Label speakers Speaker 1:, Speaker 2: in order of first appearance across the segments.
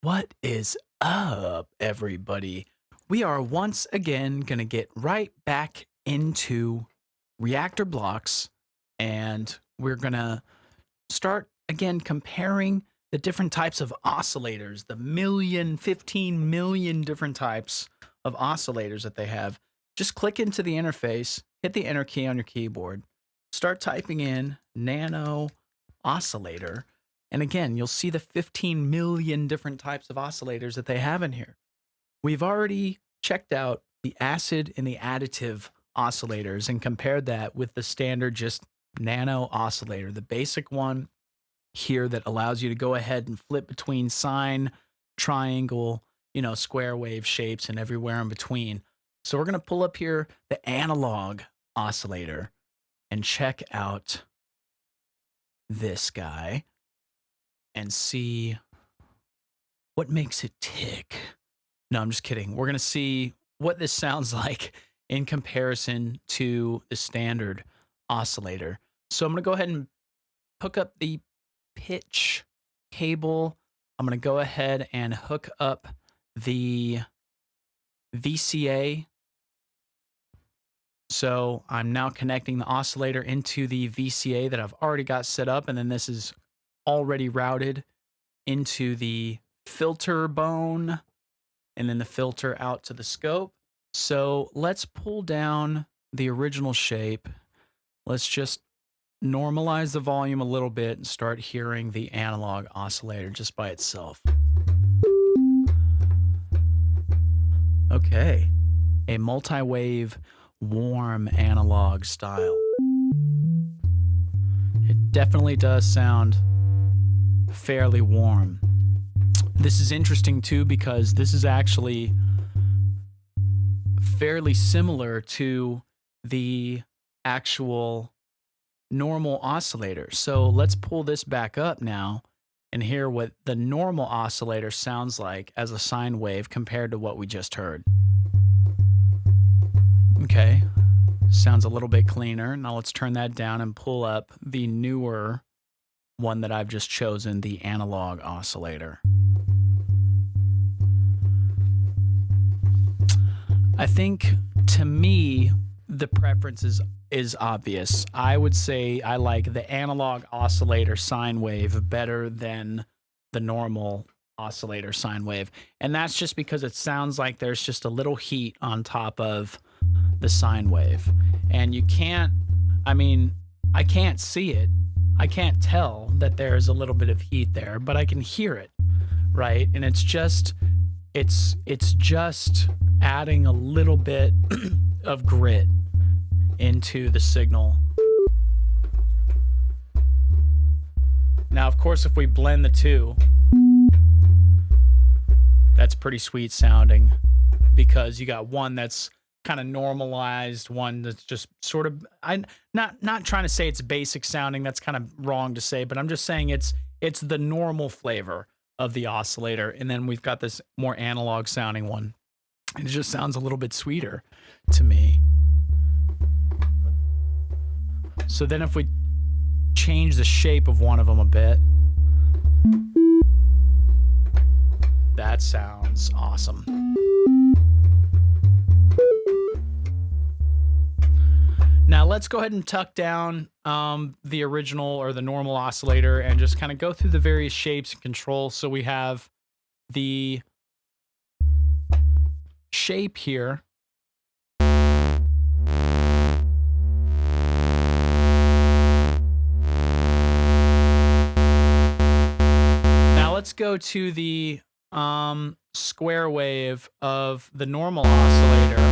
Speaker 1: What is up, everybody? We are once again going to get right back into reactor blocks, and we're going to start again comparing the different types of oscillators, the 15 million different types of oscillators that they have. Just click into the interface, hit the enter key on your keyboard, start typing in nano oscillator. And again, you'll see the 15 million different types of oscillators that they have in here. We've already checked out the acid and the additive oscillators and compared that with the standard just nano oscillator, the basic one here that allows you to go ahead and flip between sine, triangle, square wave shapes and everywhere in between. So we're going to pull up here the analog oscillator and check out this guy and see what makes it tick. No, I'm just kidding. We're going to see what this sounds like in comparison to the standard oscillator. So I'm going to go ahead and hook up the pitch cable. I'm going to go ahead and hook up the VCA. So I'm now connecting the oscillator into the VCA that I've already got set up, and then this is already routed into the filter bone and then the filter out to the scope. So let's pull down the original shape. Let's just normalize the volume a little bit and start hearing the analog oscillator just by itself. Okay, a multi-wave warm analog style. It definitely does sound fairly warm. This is interesting too because this is actually fairly similar to the actual normal oscillator. So let's pull this back up now and hear what the normal oscillator sounds like as a sine wave compared to what we just heard. Okay, sounds a little bit cleaner. Now let's turn that down and pull up the newer one that I've just chosen, the analog oscillator. I think, to me, the preference is obvious. I would say I like the analog oscillator sine wave better than the normal oscillator sine wave. And that's just because it sounds like there's just a little heat on top of the sine wave. And you can't, I can't see it. I can't tell that there's a little bit of heat there, but I can hear it, right? And it's just adding a little bit of grit into the signal. Now, of course, if we blend the two, that's pretty sweet sounding because you got one that's kind of normalized, one that's just sort of, not trying to say it's basic sounding, that's kind of wrong to say, but I'm just saying it's the normal flavor of the oscillator, and then we've got this more analog sounding one. It just sounds a little bit sweeter to me. So then if we change the shape of one of them a bit, that sounds awesome. Now let's go ahead and tuck down the original or the normal oscillator and just kind of go through the various shapes and controls. So we have the shape here. Now let's go to the square wave of the normal oscillator.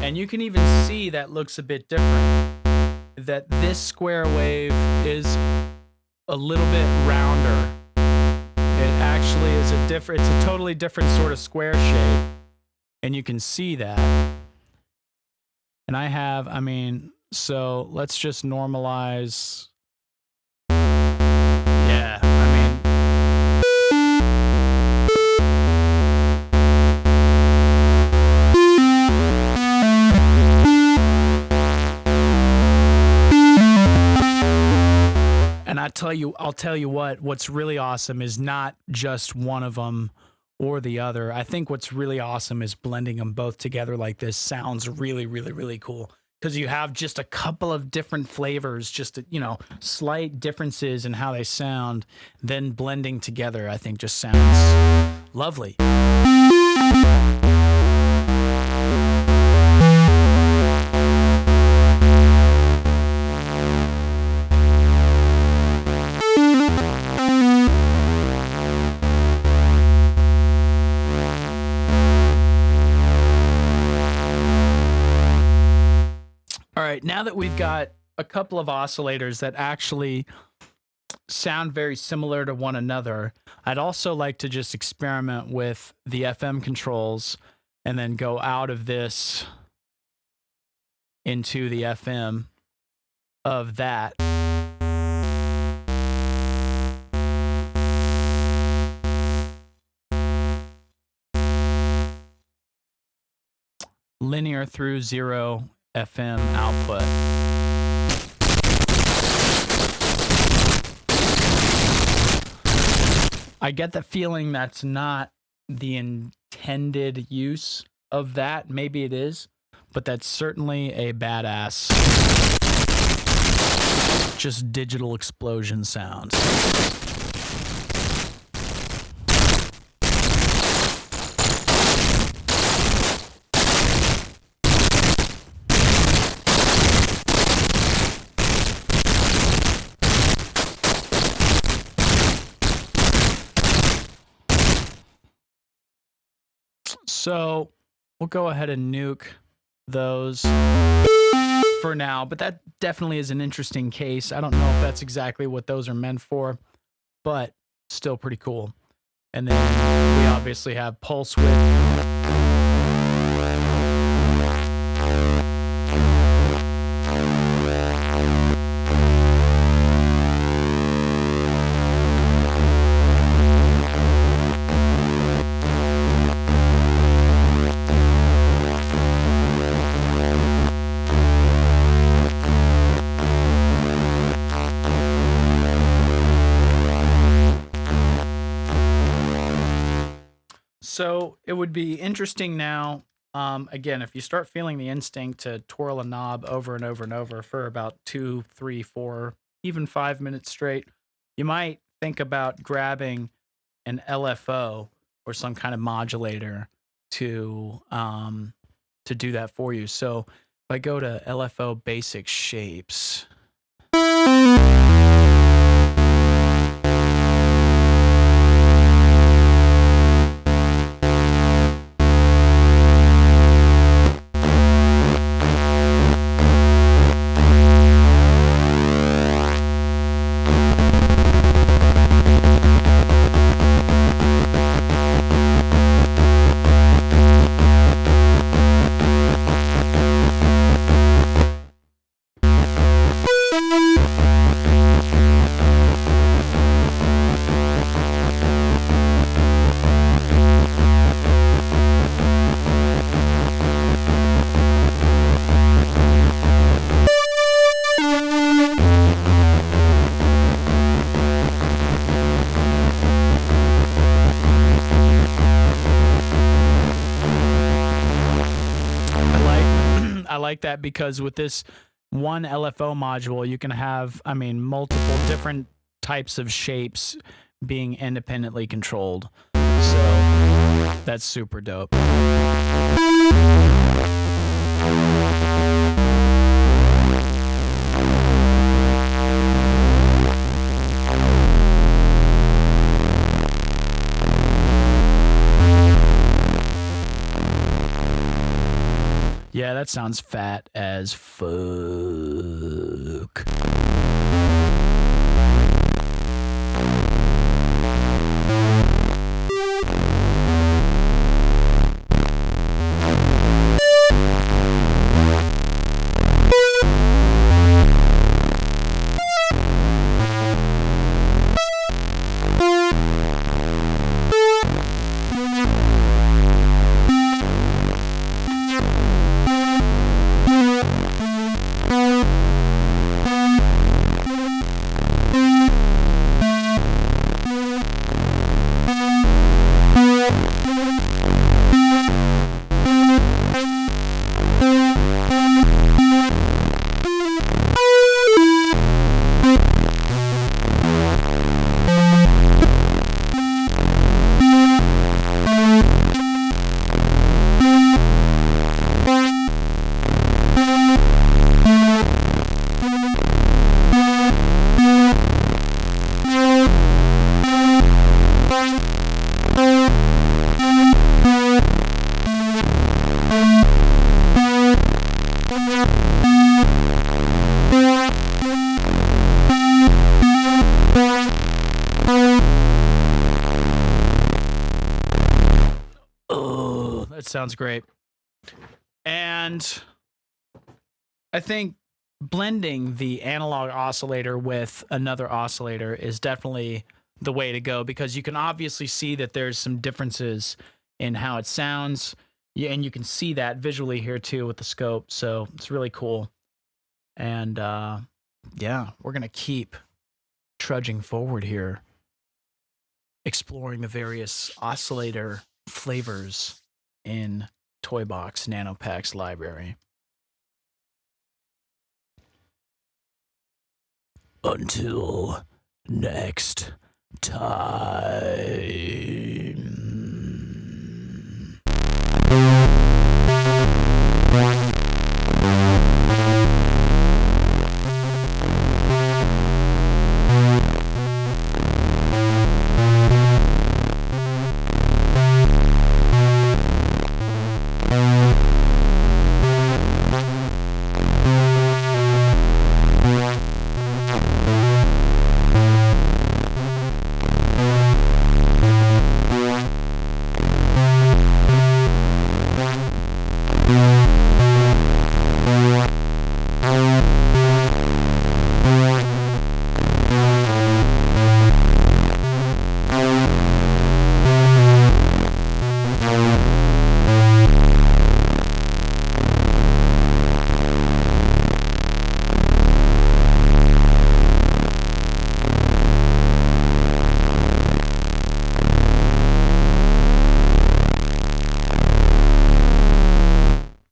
Speaker 1: And you can even see that looks a bit different. That this square wave is a little bit rounder. It actually is it's a totally different sort of square shape. And you can see that. And so let's just normalize. Yeah, And I tell you, I'll tell you what's really awesome is not just one of them or the other. I think what's really awesome is blending them both together like this sounds really, really, really cool. Because you have just a couple of different flavors, just, you know, slight differences in how they sound, then blending together, I think just sounds lovely. All right, now that we've got a couple of oscillators that actually sound very similar to one another, I'd also like to just experiment with the FM controls and then go out of this into the FM of that. Linear through 0 FM output. I get the feeling that's not the intended use of that. Maybe it is, but that's certainly a badass, just digital explosion sound. So we'll go ahead and nuke those for now, but that definitely is an interesting case. I don't know if that's exactly what those are meant for, but still pretty cool. And then we obviously have pulse width. So it would be interesting now, again, if you start feeling the instinct to twirl a knob over and over and over for about 2, 3, 4, even 5 minutes straight, you might think about grabbing an LFO or some kind of modulator to do that for you. So if I go to LFO basic shapes, I like that because with this one LFO module, you can have, I mean, multiple different types of shapes being independently controlled. So that's super dope. Yeah, that sounds fat as fuck. sounds great. And I think blending the analog oscillator with another oscillator is definitely the way to go, because you can obviously see that there's some differences in how it sounds. Yeah, and you can see that visually here too with the scope. So it's really cool. And yeah, we're going to keep trudging forward here, exploring the various oscillator flavors in TOYBOX Nano Pack's library. Until next time.